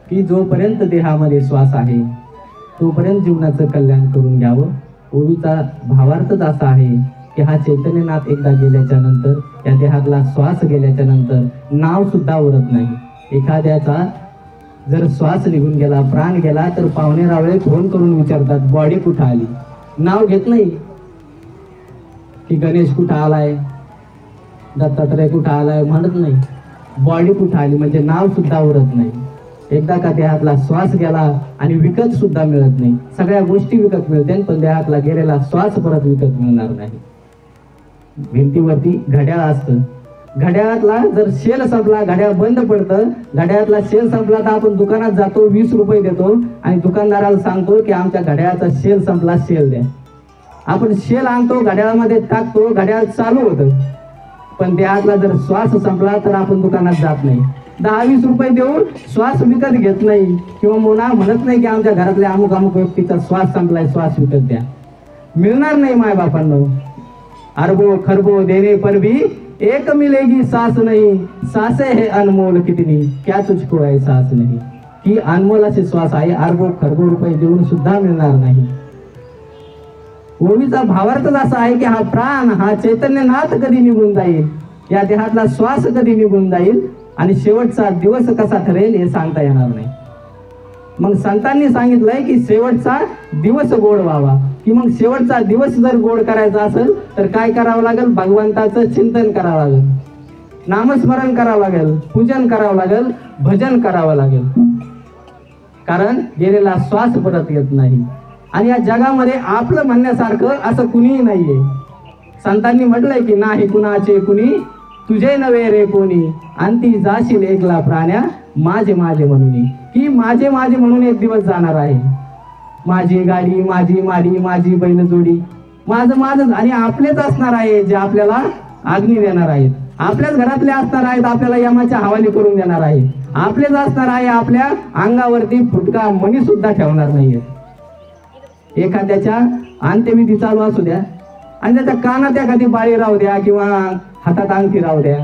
की जोपर्यंत देहामध्ये श्वास आहे तोपर्यंत जीवनाचं कल्याण करून घ्यावं. ओवीचा भावार्थच असा आहे की हा चैतन्यनाथ एकदा गेल्याच्या नंतर, या देहातला श्वास गेल्याच्या नंतर नाव सुद्धा उरत नाही. एखाद्याचा जर श्वास निघून गेला, प्राण गेला, तर पाहुणे रावळे फोन करून विचारतात बॉडी कुठं आली. नाव घेत नाही की गणेश कुठं आलाय, दत्तात्रय कुठं आलाय म्हणत नाही. बॉडी कुठं आली म्हणजे नाव सुद्धा उरत नाही. एकदा का देहातला श्वास गेला आणि विकत सुद्धा मिळत नाही. सगळ्या गोष्टी विकत मिळतील पण देहातला गेलेला श्वास परत विकत मिळणार नाही. भिंतीवरती घड्याळ असतं, घड्याळातला जर शेल संपला घड्याळ बंद पडतं. घड्याळातला शेल संपला तर आपण दुकानात जातो, 20 रुपये देतो आणि दुकानदाराला सांगतो की आमच्या घड्याळाचा शेल संपला, शेल द्या. आपण शेल आणतो, घड्याळामध्ये टाकतो, घड्याळ चालू होतं. पण देहातला जर श्वास संपला तर आपण दुकानात जात नाही, 10-20 रुपये देऊन श्वास विकत घेत नाही. किंवा मोना म्हणत नाही की आमच्या घरातल्या अमुक अमुक व्यक्तीचा श्वास संपलाय, श्वास विकत द्या. मिळणार नाही मायबापांनो. अरबो खरबो देने पर भी एक मिलेगी सास नहीं, सासे है अनमोल कितनी, क्या तुझको एहसास नहीं. की अनमोल असे श्वास आहे, अरबो खरबो रुपये देऊन सुद्धा मिळणार नाही. ओवीचा भावार्थच असा आहे की हा प्राण, हा चैतन्यनाथ कधी निघून जाईल, या देहातला श्वास कधी निघून जाईल आणि शेवटचा दिवस कसा ठरेल हे सांगता येणार नाही. मग संतांनी सांगितलंय की शेवटचा दिवस गोड व्हावा. की मग शेवटचा दिवस जर गोड करायचा असेल तर काय करावं लागेल, भगवंताचं चिंतन करावं लागेल, नामस्मरण करावं लागेल, पूजन करावं लागेल, भजन करावं लागेल. कारण गेलेला श्वास परत येत नाही आणि या जगामध्ये आपलं म्हणण्यासारखं असं कुणीही नाहीये. संतांनी म्हटलंय की नाही कुणाचे कुणी, तुझे नवे रे कोणी, अंती जाशील एकला प्राण्या, माझे माझे म्हणून. की माझे माझे म्हणून एक दिवस जाणार आहे. माझी गाडी, माझी माडी, माझी बैलजोडी, माझं माझं आणि आपलेच असणार आहे जे आपल्याला अग्नी देणार आहेत. आपल्याच घरातले असणार आहेत, आपल्याला यमाच्या हवाली करून देणार आहे. आपलेच असणार आहे, आपल्या अंगावरती फुटका मणी सुद्धा ठेवणार नाहीये. एखाद्याच्या अंत्यविधी चालू असू द्या आणि त्याच्या कानात एखादी बाळी राहू द्या किंवा हातात अंगठी राहू द्या,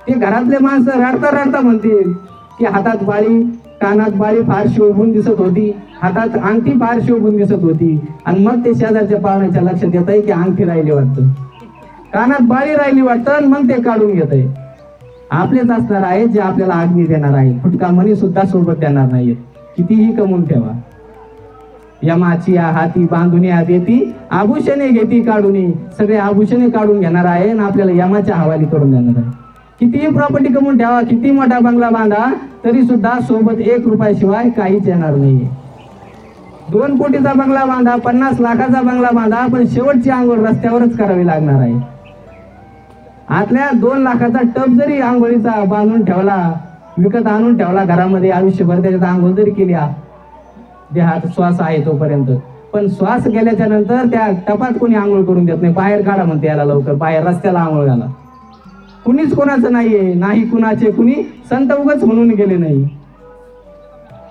ते घरातले माणसं रडता रडता म्हणतील की हातात बाळी, कानात बाळी फार शोभून दिसत होती, हातात अंगठी फार शोभून दिसत होती. आणि मग ते शेजारच्या पाहुण्याच्या लक्षात येत आहे की अंगठी राहिली वाटतं, कानात बाळी राहिली वाटतं, मग ते काढून घेत आहे. आपलेच असणार आहे जे आपल्याला अग्नी देणार आहे, फुटका मणी सुद्धा सोबत देणार नाहीये. कितीही कमवून ठेवा. यमाची हाती बांधून देती, आभूषणे घेती काढून, सगळे आभूषणे काढून घेणार आहे आणि आपल्याला यमाच्या हवाली करून देणार आहे. कितीही प्रॉपर्टी कमवून ठेवा, किती मोठा बंगला बांधा, तरी सुद्धा सोबत 1 रुपयाशिवाय काहीच येणार नाहीये. 2 कोटीचा बंगला बांधा, 50 लाखाचा बंगला बांधा, पण शेवटची आंघोळ रस्त्यावरच करावी लागणार आहे. आतल्या 2 लाखाचा टब जरी आंघोळीचा बांधून ठेवला, विकत आणून ठेवला घरामध्ये, आयुष्यभर त्याच्यात आंघोळ जरी केली, देहात श्वास आहे तोपर्यंत, पण श्वास गेल्याच्या नंतर त्या टपात कोणी आंघोळ करून देत नाही. बाहेर काढा म्हणते याला लवकर, बाहेर रस्त्याला आंघोळ घाला. कुणीच कोणाचं नाहीये, नाही कुणाचे कुणी, संत उगाच म्हणून गेले नाही.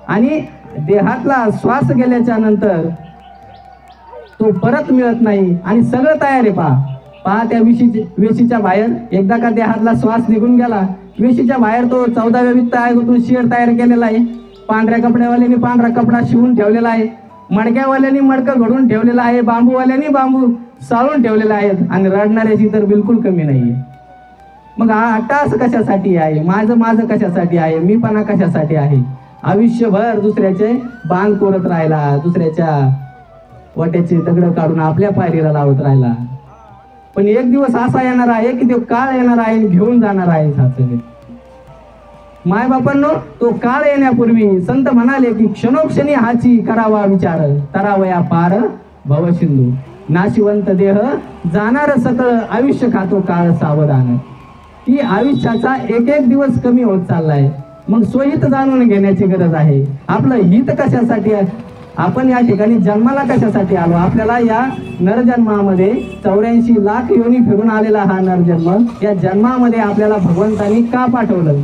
आणि देहातला श्वास गेल्याच्या नंतर तो परत मिळत नाही आणि सगळं तयार आहे. पहा त्या वेशीच्या बाहेर एकदा का देहातला श्वास निघून गेला, वेशीच्या बाहेर तो 14व्या वित्त आयोगातून शेड तयार केलेला आहे. पांढऱ्या कपड्यावाल्यांनी पांढरा कपडा शिवून ठेवलेला आहे, मडक्यावाल्यांनी मडकं घडून ठेवलेलं आहे, बांबूवाल्यांनी बांबू साळून ठेवलेले आहेत आणि रडणाऱ्याची तर बिलकुल कमी नाहीये. मग हा अट्टास कशासाठी आहे, माझं माझं कशासाठी आहे, मीपणा कशासाठी आहे. आयुष्यभर दुसऱ्याचे बांध कोरत राहिला, दुसऱ्याच्या वाट्याचे दगड काढून आपल्या पायरीला लावत राहिला. पण एक दिवस असा येणार आहे की तो काळ येणार आहे, घेऊन जाणार आहे सासरे. मायबापांनो, तो काळ येण्यापूर्वी संत म्हणाले की क्षणोक्षणी हाची करावा विचार, तरावया पार भवसिंधू. नाशिवंत देह जाणार सकळ, आयुष्य खातो काळ सावधान. की आयुष्याचा एक एक दिवस कमी होत चाललाय. मग स्वहित जाणून घेण्याची गरज आहे. आपलं हित कशासाठी आहे, आपण या ठिकाणी जन्माला कशासाठी आलो. आपल्याला या नरजन्मामध्ये 84 लाख योनी फिरून आलेला हा नरजन्म, या जन्मामध्ये आपल्याला भगवंतांनी का पाठवलं.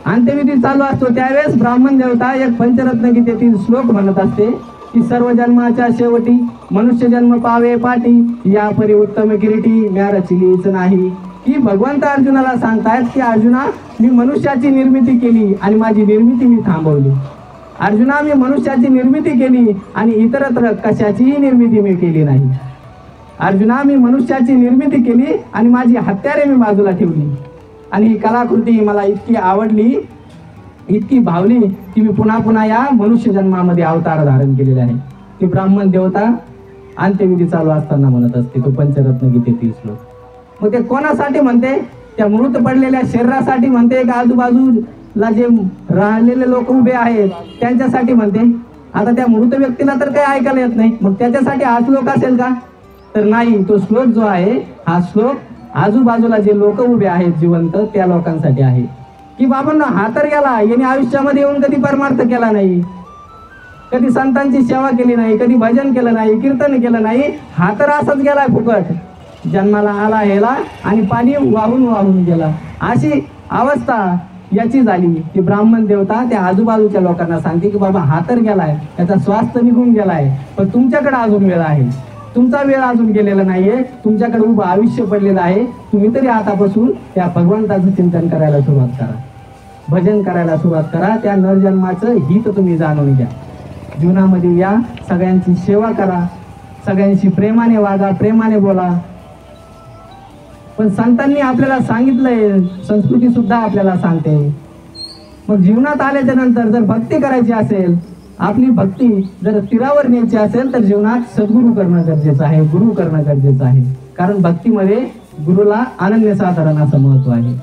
अंत्यविधी चालू असतो त्यावेळेस ब्राह्मण देवता एक पंचरत्न गीतेतील श्लोक म्हणत असते की सर्व जन्माच्या शेवटी मनुष्य जन्म पावे पाठी, या परी उत्तम किरीटी म्या रचिलीच नाही. की भगवंत अर्जुनाला सांगतायत की अर्जुना, मी मनुष्याची निर्मिती केली आणि माझी निर्मिती मी थांबवली. अर्जुना, मी मनुष्याची निर्मिती केली आणि इतरत्र कशाचीही निर्मिती मी केली नाही. अर्जुना, मी मनुष्याची निर्मिती केली आणि माझी हत्यारे मी बाजूला ठेवली. आणि ही कलाकृती मला इतकी आवडली, इतकी भावली की मी पुन्हा पुन्हा या मनुष्य जन्मामध्ये अवतार धारण केलेले आहे. ती ब्राह्मण देवता अंत्यविधी चालू असताना म्हणत असते, तो पंचरत्न गीतेतील श्लोक. मग ते कोणासाठी म्हणते? त्या मृत पडलेल्या शरीरासाठी म्हणते का आजूबाजूला जे राहिलेले लोक उभे आहेत त्यांच्यासाठी म्हणते? आता त्या मृत व्यक्तीला तर काही ऐकायला येत नाही, मग त्याच्यासाठी हा श्लोक असेल का? तर नाही. तो श्लोक जो आहे, हा श्लोक आजूबाजूला जे लोक उभे आहेत जिवंत, त्या लोकांसाठी आहे. की बाबांनो, हा तर गेला, याने आयुष्यामध्ये येऊन कधी परमार्थ केला नाही, कधी संतांची सेवा केली नाही, कधी भजन केलं नाही, कीर्तन केलं नाही, हा तर असाच गेलाय फुकट. जन्माला आला हेला आणि पाणी वाहून वाहून गेला, अशी अवस्था याची झाली. की ब्राह्मण देवता त्या आजूबाजूच्या लोकांना सांगते की बाबा, हा तर गेलाय, त्याचा श्वास तर निघून गेलाय, पण तुमच्याकडे अजून वेळ आहे, तुमचा वेळ अजून गेलेला नाहीये, तुमच्याकडे उभं आयुष्य पडलेलं आहे. तुम्ही तरी आतापासून त्या भगवंताचं चिंतन करायला सुरुवात करा, भजन करायला सुरुवात करा, त्या नरजन्माचं हित तुम्ही जाणून घ्या, जीवनामध्ये या, सगळ्यांची सेवा करा, सगळ्यांशी प्रेमाने वागा, प्रेमाने बोला. पण संतांनी आपल्याला सांगितलंय, संस्कृती सुद्धा आपल्याला सांगते. मग जीवनात आल्याच्या नंतर जर भक्ती करायची असेल, आपली भक्ती जर तीरावर न्यायची असेल, तर जीवनात सद्गुरू करणं गरजेचं आहे, गुरु करणं गरजेचं आहे. कारण भक्तीमध्ये गुरुला अनन्यसाधारण असं महत्व आहे.